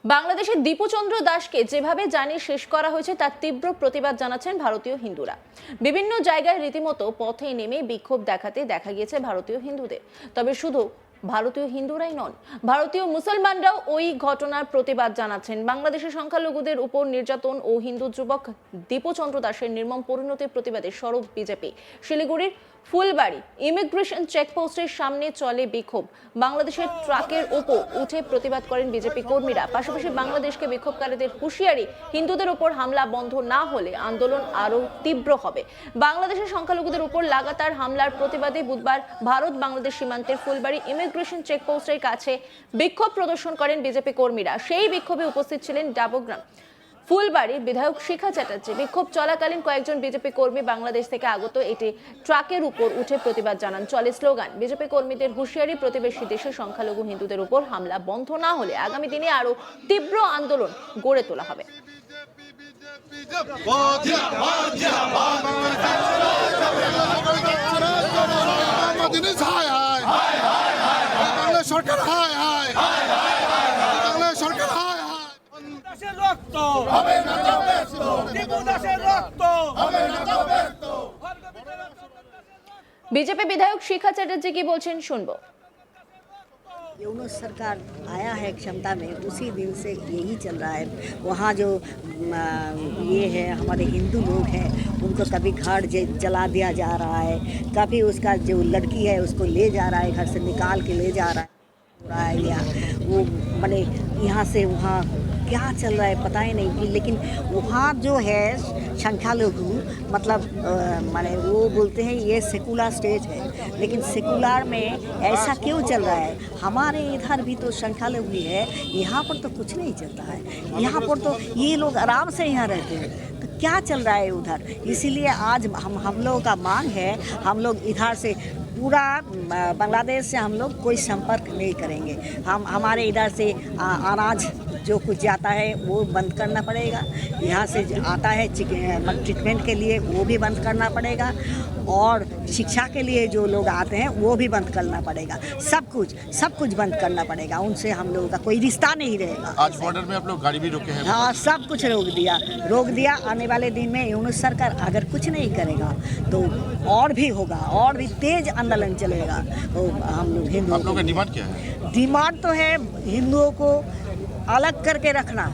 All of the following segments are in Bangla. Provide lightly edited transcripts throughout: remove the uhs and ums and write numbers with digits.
বাংলাদেশের দীপচন্দ্র দাসকে যেভাবে জানিয়ে শেষ করা হয়েছে তার তীব্র প্রতিবাদ জানাচ্ছেন ভারতীয় হিন্দুরা। বিভিন্ন জায়গায় রীতিমতো পথে নেমে বিক্ষোভ দেখাতে দেখা গিয়েছে ভারতীয় হিন্দুদের। তবে শুধু ভারতীয় হিন্দুরাই নন, ভারতীয় মুসলমানরাও ওই ঘটনার প্রতিবাদ জানাচ্ছেন। বাংলাদেশের সংখ্যালঘুদের উপর নির্যাতন ও হিন্দু যুবক দীপচন্দ্র দাসের নির্মম পরিণতির প্রতিবাদে সরব বিজেপি। শিলিগুড়ির ফুলবাড়ি ইমিগ্রেশন চেকপোস্টের সামনে চলে বিক্ষোভ। বাংলাদেশের ট্রাকের ওপর উঠে প্রতিবাদ করেন বিজেপি কর্মীরা। পাশাপাশি বাংলাদেশকে বিক্ষোভকারীদের হুঁশিয়ারি, হিন্দুদের উপর হামলা বন্ধ না হলে আন্দোলন আরও তীব্র হবে। বাংলাদেশের সংখ্যালঘুদের উপর লাগাতার হামলার প্রতিবাদে বুধবার ভারত বাংলাদেশ সীমান্তের ফুলবাড়ি ইমিগ্রেশন চেকপোস্টের কাছে বিক্ষোভ প্রদর্শন করেন বিজেপি কর্মীরা। সেই বিক্ষোভে উপস্থিত ছিলেন ডাবগ্রাম ফুলবাড়ির বিধায়ক শিখা চ্যাটার্জি। বিক্ষোভ চলাকালীন কয়েকজন বিজেপি কর্মী বাংলাদেশ থেকে আগত একটি ট্রাকের উপর উঠে প্রতিবাদ জানান। চলে স্লোগান, বিজেপি কর্মীদের হুঁশিয়ারি, প্রতিবেশী দেশের সংখ্যালঘু হিন্দুদের উপর হামলা বন্ধ না হলে আগামী দিনে আরো তীব্র আন্দোলন গড়ে তোলা হবে। बीजेपी विधायक शिखा चैटर्जी की बोलছেন শুনবো। यूनुस सरकार आया है क्षमता में, उसी दिन से यही चल रहा है। वहाँ जो ये है हमारे हिंदू लोग हैं, उनको कभी घर जला दिया जा रहा है, कभी उसका जो लड़की है उसको ले जा रहा है, घर से निकाल के ले जा रहा है या वो माने यहाँ से वहाँ क्या चल रहा है पता ही नहीं। लेकिन वहाँ जो है संख्यालघु मतलब माने वो बोलते हैं ये सेकुलर स्टेट है, लेकिन सेकुलर में ऐसा क्यों चल रहा है? हमारे इधर भी तो संख्यालघु है, यहाँ पर तो कुछ नहीं चलता है। यहाँ पर तो ये लोग आराम से यहाँ रहते हैं, तो क्या चल रहा है उधर? इसीलिए आज हम लोगों का मांग है, हम लोग इधर से पूरा बांग्लादेश से हम लोग कोई संपर्क नहीं करेंगे। हमारे इधर से अनाज जो कुछ जाता है वो बंद करना पड़ेगा, यहाँ से आता है ट्रीटमेंट के लिए वो भी बंद करना पड़ेगा, और शिक्षा के लिए जो लोग आते हैं वो भी बंद करना पड़ेगा। सब कुछ बंद करना पड़ेगा, उनसे हम लोगों का कोई रिश्ता नहीं रहेगा। आज बॉर्डर में आप लोग गाड़ी भी रोके हैं? हाँ, सब कुछ रोक दिया। आने वाले दिन में यूनुस सरकार अगर कुछ नहीं करेगा तो और भी होगा, और भी तेज आंदोलन चलेगा। तो हम लोग हिंदू, आप लोगों का डिमांड क्या है? डिमांड तो है हिंदुओं को अलग करके रखना,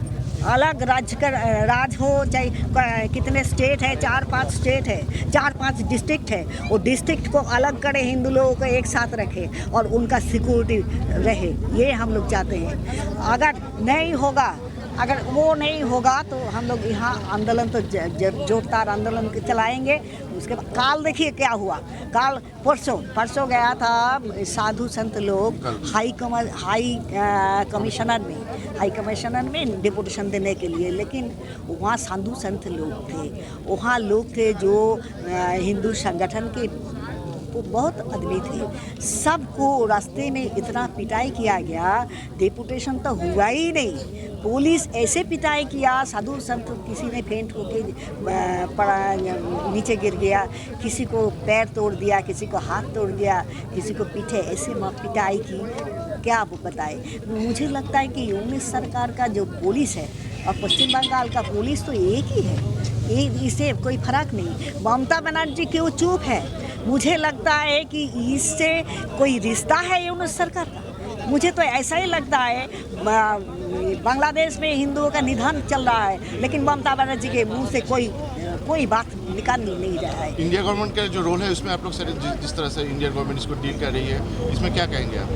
अलग राज हो, चाहे कितने स्टेट है, 4-5 स्टेट है, 4-5 डिस्ट्रिक्ट है, वो डिस्ट्रिक्ट को अलग करे, हिंदू लोगों को एक साथ रखे और उनका सिक्योरिटी रहे, ये हम लोग चाहते हैं। अगर वो नहीं होगा तो हम लोग यहाँ आंदोलन तो जोरदार आंदोलन चलाएंगे। उसके बाद काल देखिए क्या हुआ, काल परसों गया था साधु संत लोग हाई कमिश्नर में डिपुटेशन देने के लिए, लेकिन वहाँ साधु संत लोग थे जो हिंदू संगठन के बहुत आदमी थे। सबको रास्ते में इतना पिटाई किया गया, डिपुटेशन तो हुआ ही नहीं। पुलिस ऐसे पिटाई किया, साधु संत किसी ने फेंट होके नीचे गिर गया, किसी को पैर तोड़ दिया, किसी को हाथ तोड़ दिया, किसी को पीठे ऐसे पिटाई की, क्या आप बताए। मुझे लगता है कि यूनिस सरकार का जो पुलिस है और पश्चिम बंगाल का पुलिस तो एक ही है, इससे कोई फर्क नहीं। ममता बनर्जी क्यों चुप है? मुझे लगता है कि इससे कोई रिश्ता है यूनुस सरकार का। मुझे तो ऐसा ही लगता है। बांग्लादेश में हिंदुओं का निधन चल रहा है, लेकिन ममता बनर्जी के मुंह से कोई बात निकाल नहीं रहा है। इंडिया गवर्नमेंट का जो रोल है उसमें आप लोग जिस तरह से इंडिया गवर्नमेंट इसको डील कर रही है, इसमें क्या कहेंगे आप?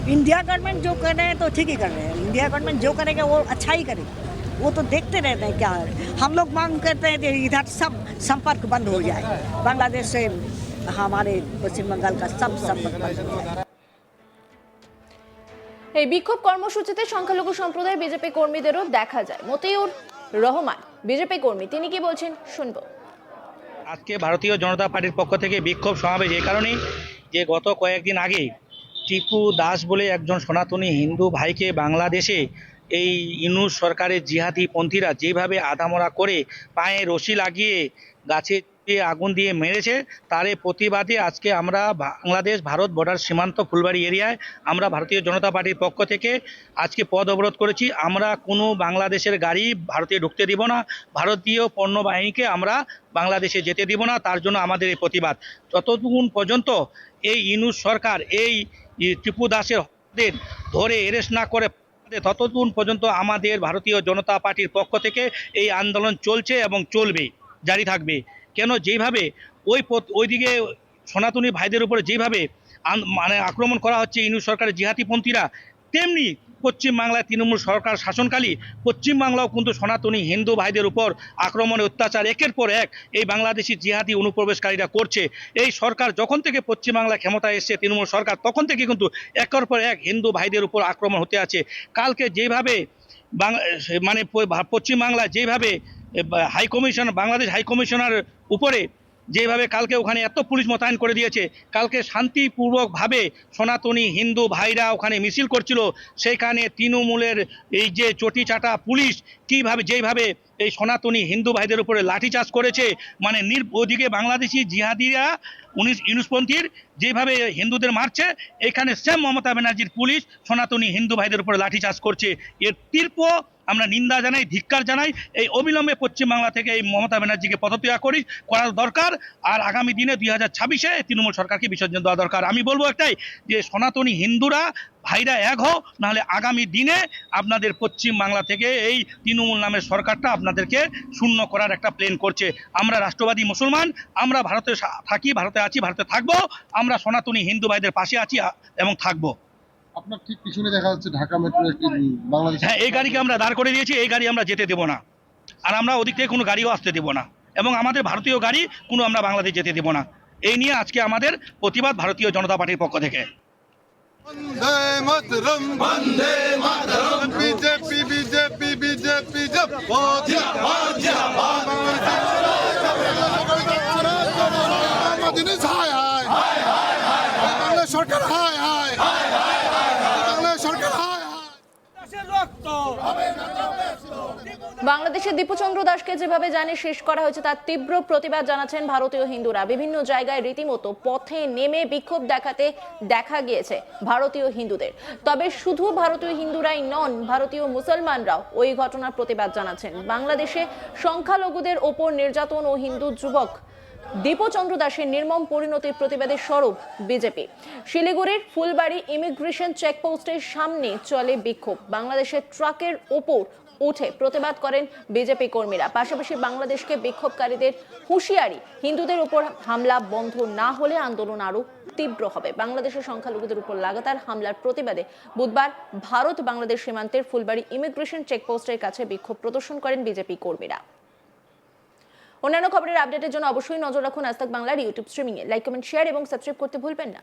इंडिया गवर्नमेंट जो कर रहे हैं तो ठीक ही कर रहे हैं। इंडिया गवर्नमेंट जो करेगा वो अच्छा ही करेगा, वो तो देखते रहते हैं क्या है। हम लोग मांग करते हैं कि इधर सब संपर्क बंद हो जाए, बांग्लादेश से हमारे पश्चिम बंगाल का सब संपर्क बंद हो जाए। এই বিক্ষোভ কর্মসূচিতে সংখ্যালঘু সম্প্রদায়ের বিজেপি কর্মীদেরও দেখা যায়। মতিউর রহমান বিজেপি কর্মী, তিনি কি বলছেন শুনবো। আজকে ভারতীয় জনতা পার্টির পক্ষ থেকে বিক্ষোভ সমাবেশ এই কারণেই যে গত কয়েকদিন আগে টিপু দাস বলে একজন সনাতনী হিন্দু ভাইকে বাংলাদেশে এই ইউনুস সরকারের জিহাদি পন্থীরা যেভাবে আধামরা করে পায়ে রশি লাগিয়ে গাছে যে আগুন দিয়ে মেরেছে তার এই প্রতিবাদে আজকে আমরা বাংলাদেশ ভারত বর্ডার সীমান্ত ফুলবাড়ি এরিয়ায় আমরা ভারতীয় জনতা পার্টির পক্ষ থেকে আজকে পথ অবরোধ করেছি। আমরা কোনো বাংলাদেশের গাড়ি ভারতে ঢুকতে দিব না, ভারতীয় পণ্য বাহিনীকে আমরা বাংলাদেশে যেতে দিব না। তার জন্য আমাদের এই প্রতিবাদ। যতক্ষণ পর্যন্ত এই ইউনূস সরকার এই টিপু দাসের ধরে অ্যারেস্ট না করে ততক্ষণ পর্যন্ত আমাদের ভারতীয় জনতা পার্টির পক্ষ থেকে এই আন্দোলন চলছে এবং চলবে, জারি থাকবে। কেন যেইভাবে ওইদিকে সনাতনী ভাইদের উপরে যেইভাবে মানে আক্রমণ করা হচ্ছে ইউনূস সরকারের জিহাদিপন্থীরা, তেমনি পশ্চিমবাংলায় তৃণমূল সরকার শাসনকালী পশ্চিমবাংলাও কিন্তু সনাতনী হিন্দু ভাইদের উপর আক্রমণের অত্যাচার একের পর এক এই বাংলাদেশি জিহাদি অনুপ্রবেশকারীরা করছে। এই সরকার যখন থেকে পশ্চিমবাংলা ক্ষমতায় এসছে তৃণমূল সরকার, তখন থেকে কিন্তু একের পর এক হিন্দু ভাইদের উপর আক্রমণ হতে আছে। কালকে যেভাবে মানে পশ্চিমবাংলা যেভাবে বাংলাদেশ হাই কমিশনার উপরে যেভাবে কালকে ওখানে এত পুলিশ মোতায়েন করে দিয়েছে, কালকে শান্তিপূর্বকভাবে সনাতনী হিন্দু ভাইরা ওখানে মিছিল করছিল, সেইখানে তৃণমূলের এই যে চটি চাটা পুলিশ যেইভাবে এই সনাতনী হিন্দু ভাইদের উপরে লাঠিচার্জ করেছে, মানে ওদিকে বাংলাদেশি জিহাদিরা ইউনুসপন্থীর যেভাবে হিন্দুদের মারছে, এখানে সেম মমতা ব্যানার্জির পুলিশ সনাতনী হিন্দু ভাইদের উপরে লাঠিচার্জ করছে। এর তীব্র আমরা নিন্দা জানাই, ধিক্কার জানাই। এই অবিলম্বে পশ্চিমবাংলা থেকে এই মমতা ব্যানার্জিকে পদত্যাগ করার দরকার। আর আগামী দিনে 2026-এ তৃণমূল সরকারকে বিসর্জন দেওয়া দরকার। আমি বলবো একটাই, যে সনাতনী হিন্দুরা ভাইরা এক হও, নাহলে আগামী দিনে আপনাদের পশ্চিমবাংলা থেকে এই তৃণমূল নামের সরকারটা আপনাদেরকে শূন্য করার একটা প্ল্যান করছে। আমরা রাষ্ট্রবাদী মুসলমান, আমরা ভারতে থাকি, ভারতে আছি, ভারতে থাকবো। আমরা সনাতনী হিন্দু ভাইদের পাশে আছি এবং থাকবো। আপনার ঠিক পিছনে দেখা যাচ্ছে ঢাকা মেট্রো একটি বাংলাদেশ। হ্যাঁ, এই গাড়িকে আমরা দাঁড় করে দিয়েছি, এই গাড়ি আমরা যেতে দেবো না। আর আমরা ওদিক থেকে কোনো গাড়িও আসতে দেবো না, এবং আমাদের ভারতীয় গাড়ি কোনো আমরা বাংলাদেশ যেতে দেবো না। এই নিয়ে আজকে আমাদের প্রতিবাদ ভারতীয় জনতা পার্টির পক্ষ থেকে। বন্দে মাতরম, বন্দে মাতরম, বিজেপি বিজেপি বিজেপি জিন্দাবাদ, জিন্দাবাদ, বাংলা সরকার হায় হায়, বাংলা সরকার হায় হায়। বাংলাদেশের দীপুচন্দ্র দাসকে যেভাবে জানে শেষ করা হয়েছে তার তীব্র প্রতিবাদ জানাচ্ছেন ভারতীয় হিন্দুরা। বিভিন্ন জায়গায় রীতিমতো পথে নেমে বিক্ষোভ দেখাতে দেখা গিয়েছে ভারতীয় হিন্দুদের। তবে শুধু ভারতীয় হিন্দুরাই নন, ভারতীয় মুসলমানরাও ওই ঘটনার প্রতিবাদ জানাচ্ছেন। বাংলাদেশে সংখ্যালঘুদের ওপর নির্যাতন ও হিন্দু যুবক দীপুচন্দ্র দাসের নির্মম পরিণতির প্রতিবাদের স্বরূপ বিজেপি। শিলিগুড়ির ফুলবাড়ি ইমিগ্রেশন চেকপোস্টের সামনে চলে বিক্ষোভ। বাংলাদেশের ট্রাকের ওপর উঠে প্রতিবাদ করেন বিজেপি কর্মীরা। পাশাপাশি বাংলাদেশকে বিক্ষোভকারীদের হুঁশিয়ারি, হিন্দুদের উপর হামলা বন্ধ না হলে আন্দোলন আরো তীব্র হবে। বাংলাদেশের সংখ্যালঘুদের উপর লাগাতার হামলার প্রতিবাদে বুধবার ভারত বাংলাদেশ সীমান্তের ফুলবাড়ি ইমিগ্রেশন চেকপোস্টের কাছে বিক্ষোভ প্রদর্শন করেন বিজেপি কর্মীরা। অন্যান্য খবরের আপডেটের জন্য অবশ্যই নজর রাখুন আজ তাক বাংলার ইউটিউব স্ট্রিমিংয়ে। লাইক, কমেন্ট, শেয়ার এবং সাবস্ক্রাইব করতে ভুলবেন না।